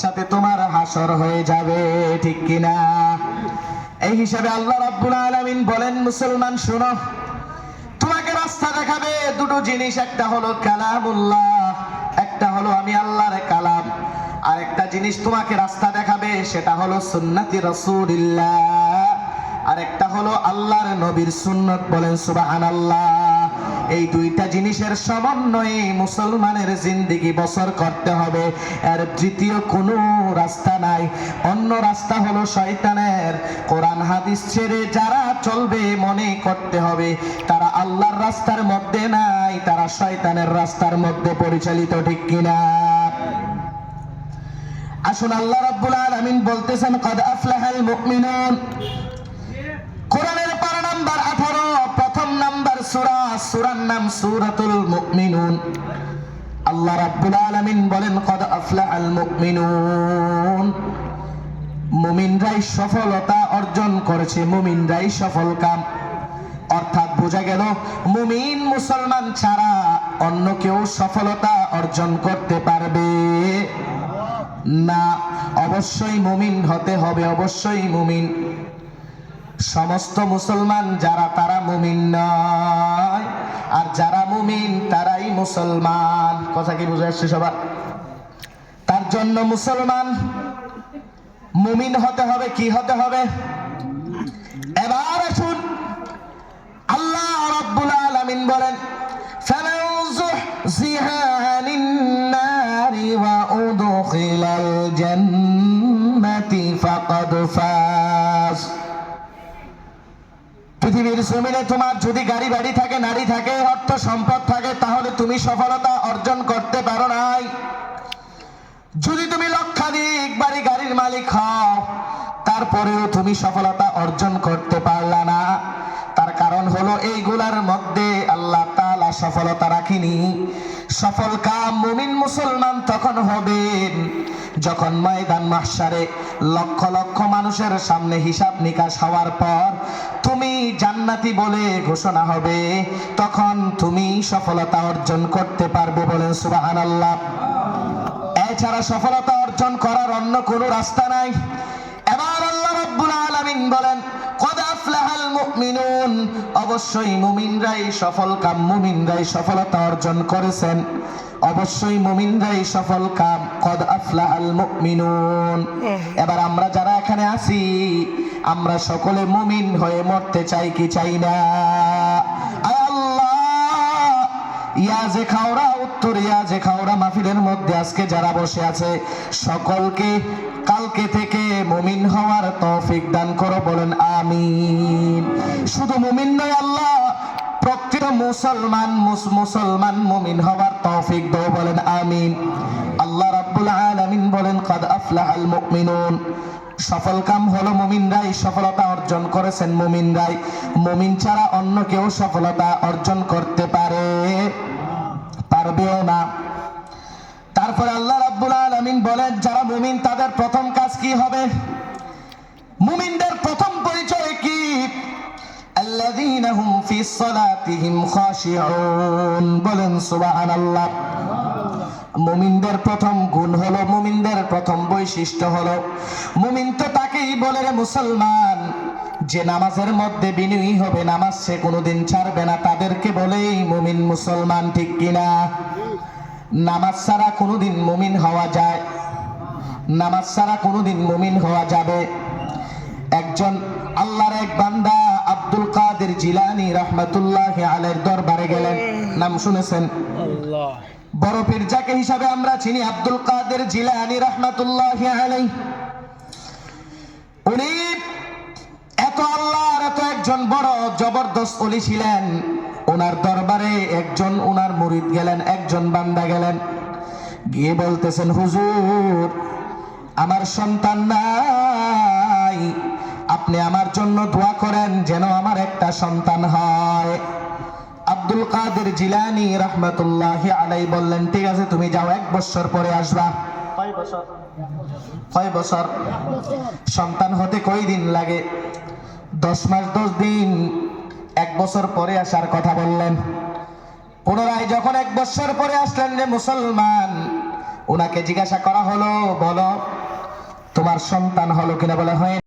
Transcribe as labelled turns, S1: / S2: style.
S1: সাথে তোমার হাসর হয়ে যাবে, ঠিক কিনা? এই হিসাবে আল্লাহ রাব্বুল আলামিন বলেন, মুসলমান শোনো, তোমাকে রাস্তা দেখাবে দুটো জিনিস, একটা হলো কালামুল্লাহ, একটা হলো আমি আল্লাহর কালাম। আর একটা জিনিস তোমাকে রাস্তা দেখাবে, সেটা হলো সুন্নতি রাসূলিল্লাহ, আর একটা হলো আল্লাহর নবীর সুন্নত। বলেন সুবহানাল্লাহ। এই দুইটা জিনিসের সমন্বয়ে মুসলমানের জিন্দেগি বসর করতে হবে, এর দ্বিতীয় কোনো রাস্তা নাই। অন্য রাস্তা হলো শয়তানের। কোরআন হাদিস ছেড়ে যারা চলবে, মনে করতে হবে তারা আল্লাহর রাস্তার মধ্যে নাই, তারা শয়তানের রাস্তার মধ্যে পরিচালিত, ঠিক কিনা? আসুন, আল্লাহ রাব্বুল আলামিন বলতেছেন, কদ আফলাহাল মুমিনুন। কোরআনের পারা নাম্বার 18, প্রথম নাম্বার সূরা, সূরার নাম সূরাতুল মুমিনুন। আল্লাহ রাব্বুল আলামিন বলেন, কদ আফলাহাল মুমিনুন। মুমিনরাই সফলতা অর্জন করেছে, মুমিনরাই সফল কাম। অর্থাৎ বোঝা গেল, মুমিন মুসলমান ছাড়া অন্য কেউ সফলতা অর্জন করতে পারবে না। অবশ্যই মুমিন হতে হবে, অবশ্যই মুমিন। সমস্ত মুসলমান যারা, তারা মুমিন নয়, আর যারা মুমিন তারাই মুসলমান। কথা কি বুঝে আসছে সবার? তার জন্য মুসলমান মুমিন হতে হবে। কি হতে হবে? এবার আসুন, আল্লাহ রাব্বুল আলামিন বলেন, ফামান যুহজিহা আনিন নারি ওয়া উদখিলাল জান্নাতি ফাকাদ ফাজ। পৃথিবীর জমিনে তোমার যদি গাড়ি বাড়ি থাকে, নারী থাকে, অর্থ সম্পদ থাকে, তাহলে তুমি সফলতা অর্জন করতে পারো নাই। যদি তুমি লক্ষাধিক বাড়ি গাড়ির মালিক হও, তারপরেও তুমি সফলতা অর্জন করতে পারলা না। তার কারণ হলো এইগুলার মধ্যে আল্লাহ তাআলা সফলতা রাখিনি। সফল কাম মুমিন মুসলমান তখন হবেন যখন ময়দান মাহশারে লক্ষ লক্ষ মানুষের সামনে হিসাব নিকাশ হওয়ার পর তুমি জান্নাতি বলে ঘোষণা হবে, তখন তুমি সফলতা অর্জন করতে পারবে। বলেন সুবহানাল্লাহ। এছাড়া সফলতা অর্জন করার অন্য কোনো রাস্তা নাই। এবার আল্লাহ রাব্বুল আলামিন বলেন, কদ আফলাহাল মুমিনুন। অবশ্যই মুমিনরাই সফল কাম, মুমিনরাই সফলতা অর্জন করেছেন, অবশ্যই মুমিনরাই সফল কাম। কদ আফলাহাল মুমিনুন। এবার আমরা যারা এখানে আছি, আমরা সকলে মুমিন হয়ে মরতে চাই কি চাই না? ইয়াজে খাওড়া উত্তর ইয়াজে খাওড়া মাহফিলের মধ্যে আজকে যারা বসে আছে, সকলকে কালকে থেকে মুমিন হওয়ার তৌফিক দান করো। বলেন আমিন। শুধু মুমিন নয়, আল্লাহ প্রকৃত মুসলমান মুমিন হওয়ার তৌফিক দাও। বলেন আমিন। আল্লাহ রাব্বুল আলামিন বলেন, কদ আফলাহাল মুমিনুন। সফল কাম হলো মুমিনরাই সফলতা অর্জন করেছেন, মুমিনরাই। মুমিন ছাড়া অন্য কেউ সফলতা অর্জন করতে পারবেও না। তারপরে আল্লাহ রাব্বুল আলামিন বলেন, যারা মুমিন তাদের প্রথম কাজ কি হবে? মুমিনদের প্রথম পরিচয় কি? আল্লাযীনা হুম ফিস সালাতিহিম খাশিউন। বলেন সুবহানাল্লাহ। মুমিনদের প্রথম গুণ হলো, মুমিনদের প্রথম বৈশিষ্ট্য হলো, মুমিন তো তাকেই বলে রে মুসলমান যে নামাজের মধ্যে বিনয়ী হবে, নামাজ সে কোনোদিন ছাড়বে না, তাদেরকে বলেই মুমিন মুসলমান, ঠিক কিনা? নামাজ ছাড়া কোনোদিন মুমিন হওয়া যায়? নামাজ ছাড়া কোনোদিন মুমিন হওয়া যাবে? একজন আল্লাহর এক বান্দা আব্দুল কাদের জিলানী রাহমাতুল্লাহি আলাইহির দরবারে গেলেন। নাম শুনেছেন? আল্লাহ। বড় পীর যাকে হিসাবে আমরা চিনি, আব্দুল কাদের জিলানী রাহমাতুল্লাহি আলাইহি, উনি এত আল্লাহর এত একজন বড় জবরদস্ত ওলি ছিলেন। ওনার দরবারে একজন ওনার মুরিদ গেলেন, একজন বান্দা গেলেন, গিয়ে বলতেছেন, হুজুর আমার সন্তান নাই, আপনি আমার জন্য দোয়া করেন যেন আমার একটা সন্তান হয়। আব্দুল কাদের জিলানী রাহমাতুল্লাহি আলাইহি বললেন, ঠিক আছে তুমি যাও, 1 বছর পরে আসবা। কয় বছর? সন্তান হতে কয়দিন লাগে? 10 মাস 10 দিন। 1 বছর পরে আসার কথা বললেন। পুনরায় যখন 1 বছর পরে আসলেন, যে মুসলমান ওনাকে জিজ্ঞাসা করা হলো, বলো তোমার সন্তান হলো কিনা? বলে হয়।